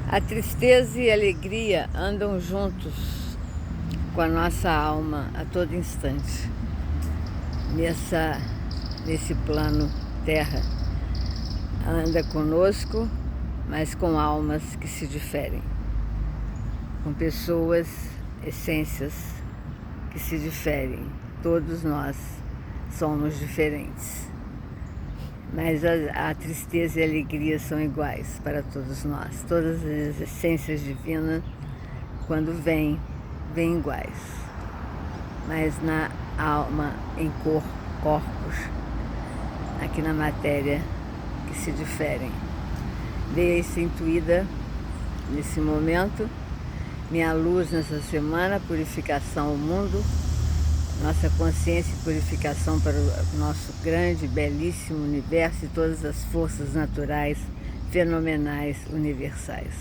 A tristeza e a alegria andam juntos com a nossa alma a todo instante. Nesse plano terra, anda conosco, mas com almas que se diferem, com pessoas, essências que se diferem. Todos nós somos diferentes, mas a tristeza e a alegria são iguais para todos nós. Todas as essências divinas, quando vêm iguais, mas na alma, em corpos, aqui na matéria, que se diferem. Deixe intuída nesse momento minha luz nessa semana, purificação ao mundo, nossa consciência e purificação para o nosso grande, belíssimo universo e todas as forças naturais, fenomenais, universais.